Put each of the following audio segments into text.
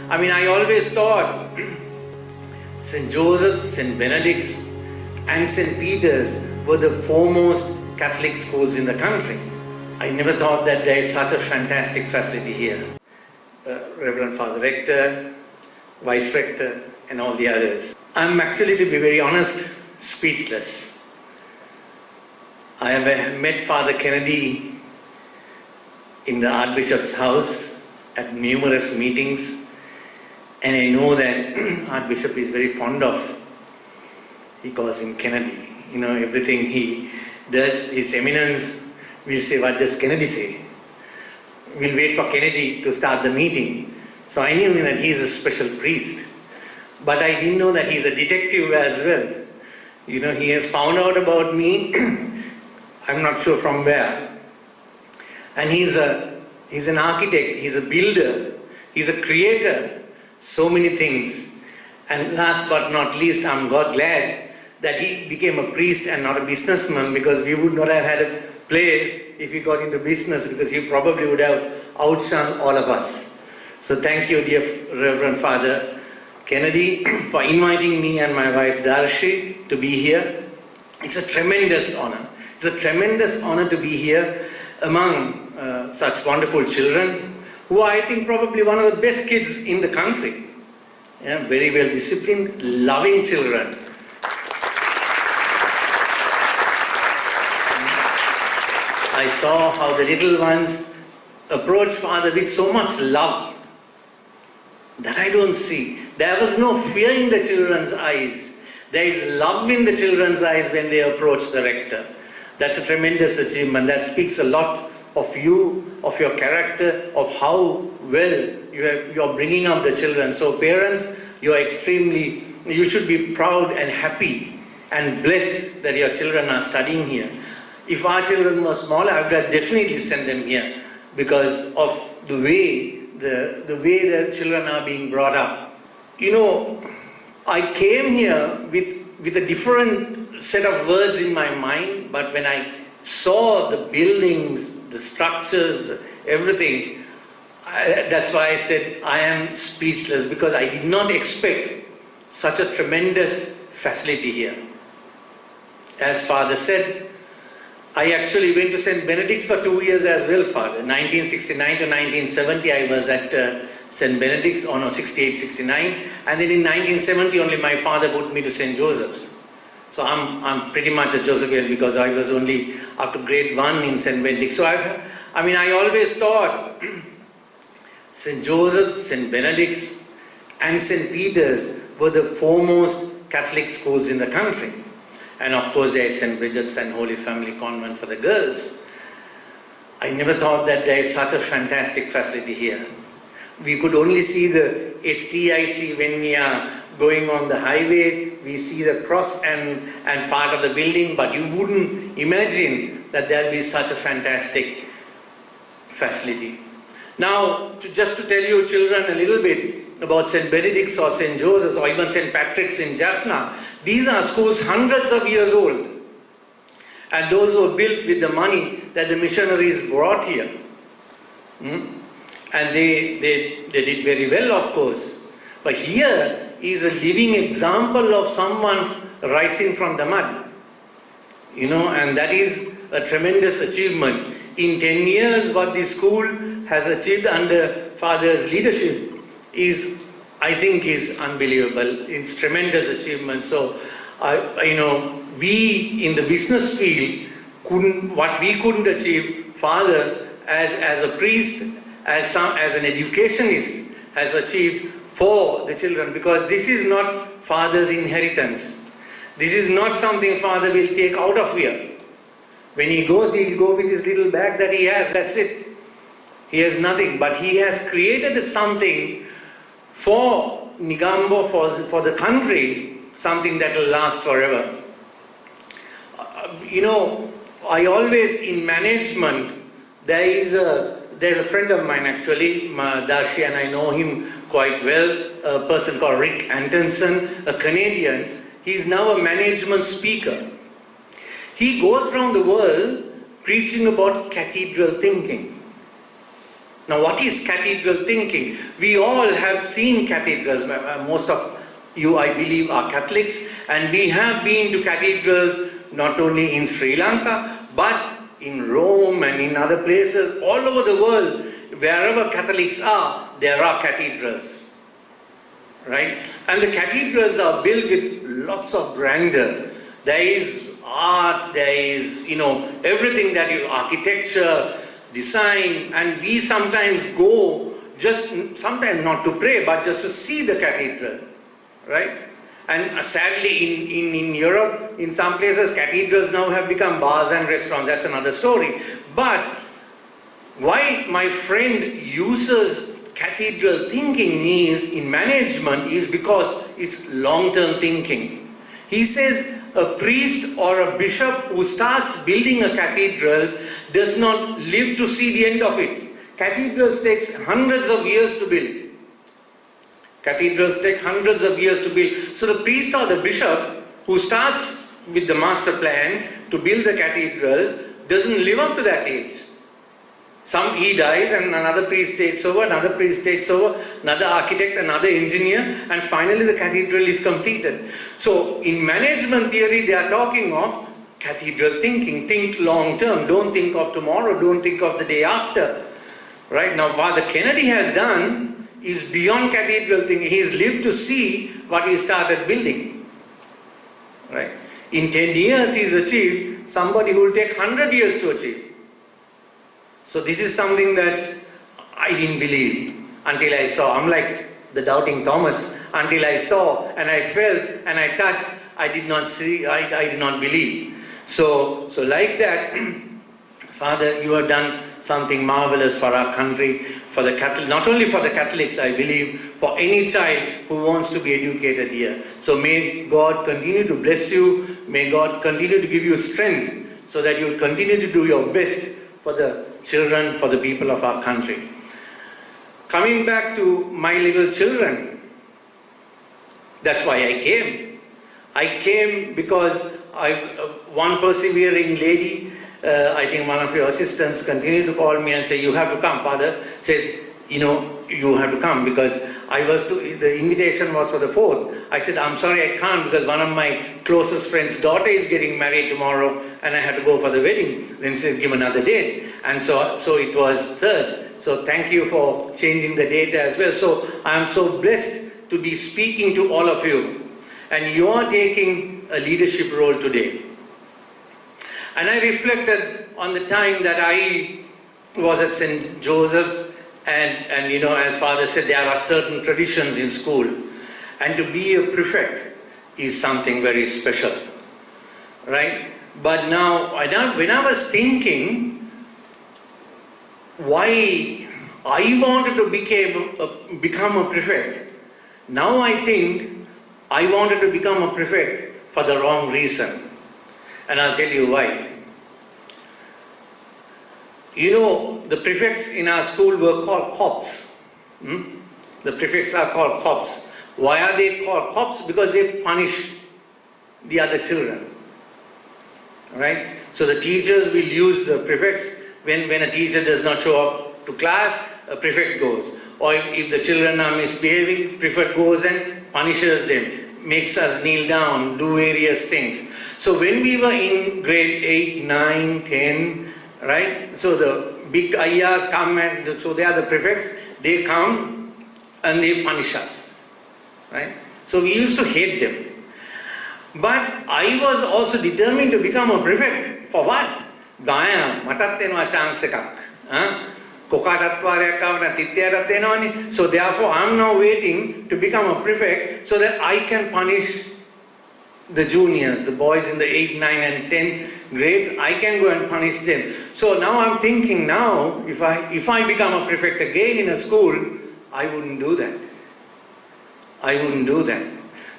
I always thought St. Joseph's, St. Benedict's and St. Peter's were the foremost Catholic schools in the country. I never thought that there is such a fantastic facility here. Reverend Father Rector, Vice Rector and all the others. I'm actually, to be very honest, speechless. I have met Father Kennedy in the Archbishop's house at numerous meetings, and I know that Archbishop is very fond of, he calls him Kennedy. Everything he does, His Eminence will say, what does Kennedy say? We'll wait for Kennedy to start the meeting. So I knew that he is a special priest. But I didn't know that he's a detective as well. He has found out about me, I'm not sure from where. And he's an architect, he's a builder, he's a creator, so many things. And last but not least, I'm glad that he became a priest and not a businessman, because we would not have had a place if he got into business, because he probably would have outshone all of us. So thank you, dear Reverend Father Kennedy, for inviting me and my wife Darshi to be here. It's a tremendous honor. It's a tremendous honor to be here among such wonderful children, who are, I think, probably one of the best kids in the country. Yeah, very well disciplined, loving children. I saw how the little ones approached Father with so much love that I don't see. There was no fear in the children's eyes. There is love in the children's eyes when they approach the rector. That's a tremendous achievement. That speaks a lot of you, of your character, of how well you're bringing up the children. So parents, you should be proud and happy and blessed that your children are studying here. If our children were smaller, I would have definitely sent them here because of the way the children are being brought up. I came here with a different set of words in my mind, but when I saw the buildings, the structures, everything, that's why I said I am speechless, because I did not expect such a tremendous facility here. As Father said, I actually went to St. Benedict's for 2 years as well, Father. 1969 to 1970 I was at St. Benedict's, 68, 69. And then in 1970 only my father put me to St. Joseph's. So I'm pretty much a Josephian, because I was only up to grade 1 in St. Benedict's. So I always thought St. Joseph's, St. Benedict's and St. Peter's were the foremost Catholic schools in the country. And of course there is St. Bridget's and Holy Family Convent for the girls. I never thought that there is such a fantastic facility here. We could only see the STIC when we are going on the highway. We see the cross and part of the building, but you wouldn't imagine that there will be such a fantastic facility. Now, just to tell you children a little bit about St. Benedict's or St. Joseph's or even St. Patrick's in Jaffna, these are schools hundreds of years old. And those were built with the money that the missionaries brought here. And they did very well, of course. But here is a living example of someone rising from the mud. And that is a tremendous achievement. In 10 years, what the school has achieved under Father's leadership I think is unbelievable. It's tremendous achievement. So, we in the business field what we couldn't achieve, Father as a priest, as an educationist has achieved for the children, because this is not Father's inheritance. This is not something Father will take out of here. When he goes, he'll go with his little bag that he has, that's it. He has nothing, but he has created something for Nigambo, for the country, something that will last forever. I always, in management, there's a friend of mine actually, Darshi, and I know him quite well, a person called Rick Antonson, a Canadian. He's now a management speaker. He goes around the world preaching about cathedral thinking. Now, what is cathedral thinking? We all have seen cathedrals. Most of you, I believe, are Catholics, and we have been to cathedrals not only in Sri Lanka, but in Rome and in other places all over the world. Wherever Catholics are, there are cathedrals, right? And the cathedrals are built with lots of grandeur. There is art, there is, everything that you, architecture, design, and we sometimes go sometimes not to pray, but just to see the cathedral, right? And sadly, in Europe, in some places, cathedrals now have become bars and restaurants. That's another story. But why my friend uses cathedral thinking in management is because it's long-term thinking. He says a priest or a bishop who starts building a cathedral does not live to see the end of it. Cathedrals takes hundreds of years to build. Cathedrals take hundreds of years to build. So the priest or the bishop who starts with the master plan to build the cathedral doesn't live up to that age. He dies and another priest takes over, another priest takes over, another architect, another engineer, and finally the cathedral is completed. So in management theory, they are talking of cathedral thinking. Think long term. Don't think of tomorrow. Don't think of the day after. Right? Now, Father Kennedy has done is beyond cathedral thinking. He has lived to see what he started building. Right? In 10 years, he's achieved somebody who will take 100 years to achieve. So this is something that I didn't believe until I saw. I'm like the doubting Thomas. Until I saw and I felt and I touched, I did not see, I did not believe. So like that, Father, you have done something marvelous for our country, for the Catholic, not only for the Catholics, I believe, for any child who wants to be educated here. So may God continue to bless you. May God continue to give you strength so that you will continue to do your best for the children, for the people of our country. Coming back to my little children, that's why I came. I came because one persevering lady, I think one of your assistants, continued to call me and say, you have to come. Father says, you have to come, because the invitation was for the 4th. I said, I'm sorry, I can't, because one of my closest friend's daughter is getting married tomorrow and I had to go for the wedding. Then he said, give another date. And so it was 3rd. So thank you for changing the date as well. So I am so blessed to be speaking to all of you. And you are taking a leadership role today. And I reflected on the time that I was at St. Joseph's, and as Father said, there are certain traditions in school. And to be a prefect is something very special, right? But now, when I was thinking why I wanted to become a prefect, now I think I wanted to become a prefect for the wrong reason. And I'll tell you why. The prefects in our school were called cops. The prefects are called cops. Why are they called cops? Because they punish the other children. Right? So the teachers will use the prefects when a teacher does not show up to class, a prefect goes. Or if the children are misbehaving, prefect goes and punishes them, makes us kneel down, do various things. So when we were in grade 8, 9, 10, right? So the big ayahs come, and so they are the prefects. They come and they punish us, right? So we used to hate them. But I was also determined to become a prefect. For what? Gaya, matat denwa chance ekak. Kokatat waryak avana tityarat denawani. So therefore I am now waiting to become a prefect so that I can punish the juniors, the boys in the 8, 9 and 10 grades. I can go and punish them. So now I'm thinking, now if I become a prefect again in a school, I wouldn't do that. I wouldn't do that.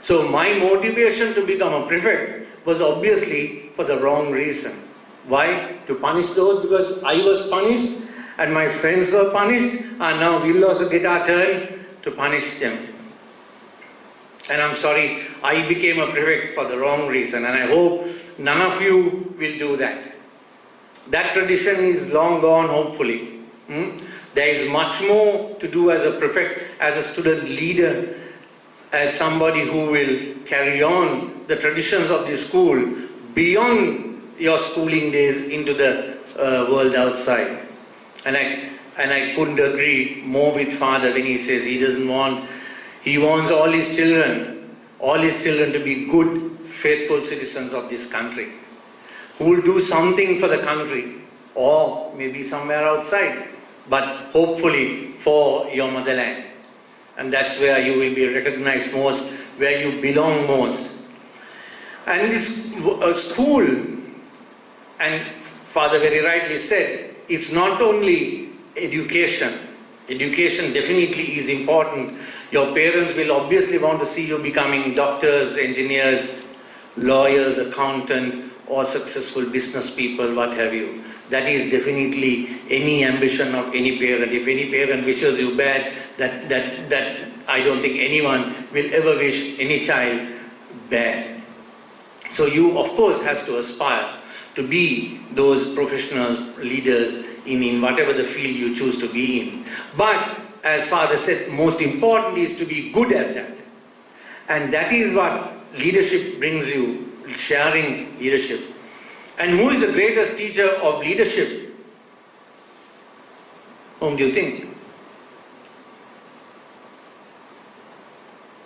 So my motivation to become a prefect was obviously for the wrong reason. Why? To punish those, because I was punished and my friends were punished, and now we'll also get our turn to punish them. And I'm sorry, I became a prefect for the wrong reason, and I hope none of you will do that. That tradition is long gone, hopefully. There is much more to do as a prefect, as a student leader, as somebody who will carry on the traditions of the school beyond your schooling days into the world outside. And I couldn't agree more with Father when he says he wants all his children to be good, faithful citizens of this country, who will do something for the country, or maybe somewhere outside, but hopefully for your motherland. And that's where you will be recognized most, where you belong most. And this school, and Father very rightly said, it's not only education. Education definitely is important. Your parents will obviously want to see you becoming doctors, engineers, lawyers, accountant, or successful business people, what have you. That is definitely any ambition of any parent. If any parent wishes you bad, that I don't think anyone will ever wish any child bad. So you, of course, has to aspire to be those professional leaders in whatever the field you choose to be in. But, as Father said, most important is to be good at that. And that is what leadership brings you, sharing leadership. And who is the greatest teacher of leadership? Whom do you think?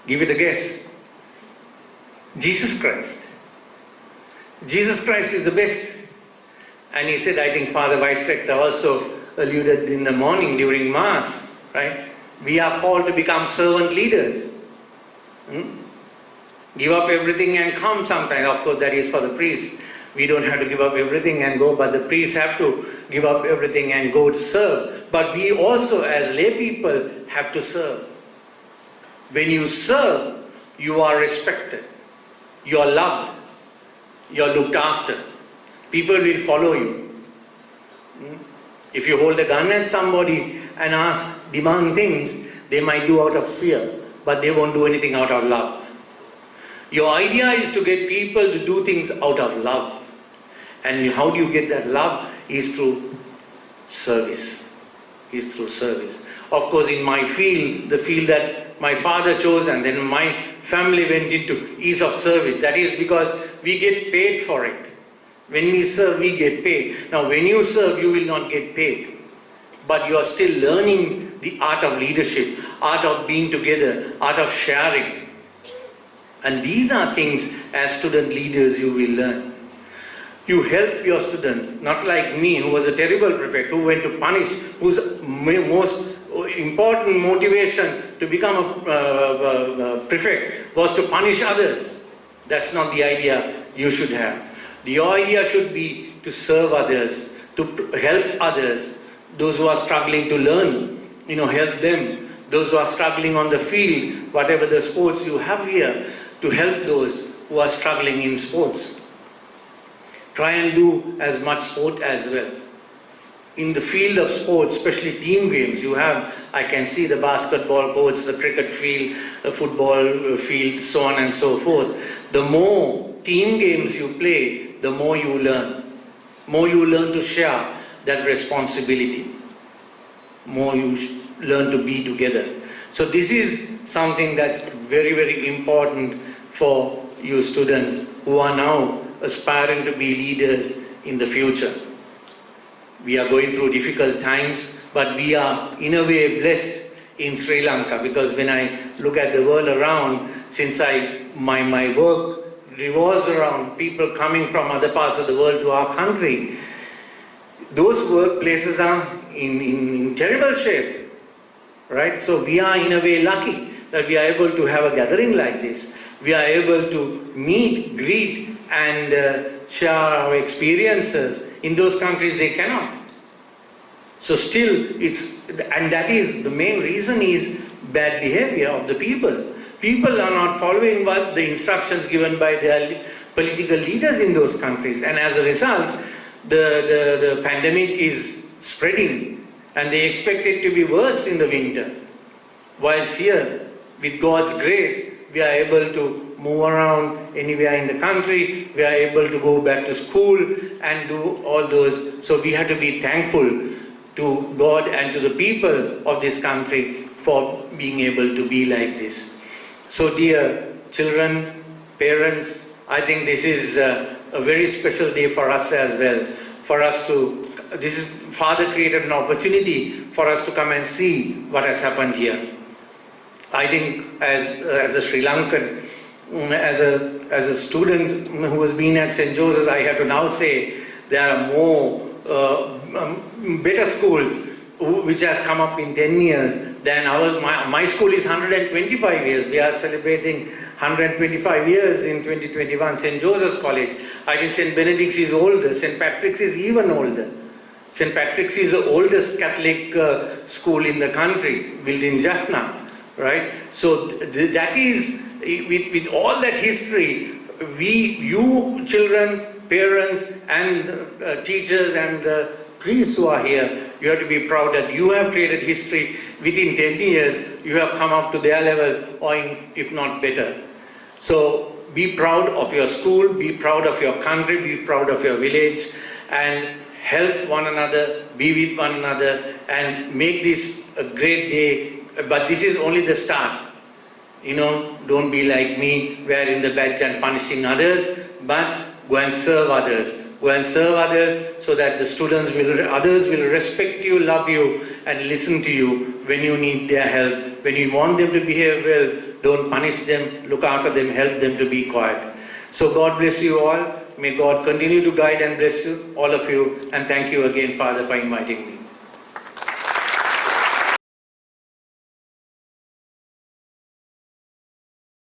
Give it a guess. Jesus Christ. Jesus Christ is the best. And he said, I think Father Vice Rector also alluded in the morning during Mass, right? We are called to become servant leaders. Give up everything and come sometimes. Of course, that is for the priest. We don't have to give up everything and go, but the priests have to give up everything and go to serve. But we also, as lay people, have to serve. When you serve, you are respected. You are loved. You are looked after. People will follow you. If you hold a gun at somebody and demand things, they might do out of fear, but they won't do anything out of love. Your idea is to get people to do things out of love. And how do you get that love? Is through service. Is through service. Of course, in my field, the field that my father chose and then my family went into, is of service. That is because we get paid for it. When we serve, we get paid. Now, when you serve, you will not get paid. But you are still learning the art of leadership, art of being together, art of sharing. And these are things as student leaders you will learn. You help your students, not like me, who was a terrible prefect, who went to punish, whose most important motivation to become a prefect was to punish others. That's not the idea you should have. The idea should be to serve others, to help others, those who are struggling to learn, help them. Those who are struggling on the field, whatever the sports you have here, to help those who are struggling in sports. Try and do as much sport as well. In the field of sports, especially team games, I can see the basketball courts, the cricket field, the football field, so on and so forth. The more team games you play, the more you learn. More you learn to share that responsibility. More you learn to be together. So this is something that's very, very important for you students who are now aspiring to be leaders in the future. We are going through difficult times, but we are in a way blessed in Sri Lanka, because when I look at the world around, since my work revolves around people coming from other parts of the world to our country, those workplaces are in terrible shape, right? So we are in a way lucky that we are able to have a gathering like this. We are able to meet, greet, and share our experiences. In those countries they cannot. So still, and that is, the main reason is bad behavior of the people. People are not following what the instructions given by their political leaders in those countries. And as a result, the pandemic is spreading, and they expect it to be worse in the winter. Whilst here, with God's grace, we are able to move around anywhere in the country, we are able to go back to school and do all those. So we have to be thankful to God and to the people of this country for being able to be like this. So dear children, parents, I think this is a very special day for us as well. Father created an opportunity for us to come and see what has happened here. I think as a Sri Lankan, as a student who has been at St. Joseph's, I have to now say there are more better schools which has come up in 10 years than ours. My school is 125 years. We are celebrating 125 years in 2021. St. Joseph's College. I think St. Benedict's is older. St. Patrick's is even older. St. Patrick's is the oldest Catholic school in the country, built in Jaffna, right? So that is, with all that history, you children, parents and teachers and priests who are here, you have to be proud that you have created history. Within 10 years, you have come up to their level, or if not better. So be proud of your school, be proud of your country, be proud of your village, and help one another, be with one another, and make this a great day. But this is only the start. You know, don't be like me, wearing the badge and punishing others, but go and serve others. Go and serve others so that the others will respect you, love you, and listen to you when you need their help. When you want them to behave well, don't punish them, look after them, help them to be quiet. So God bless you all. May God continue to guide and bless you, all of you. And thank you again, Father, for inviting me.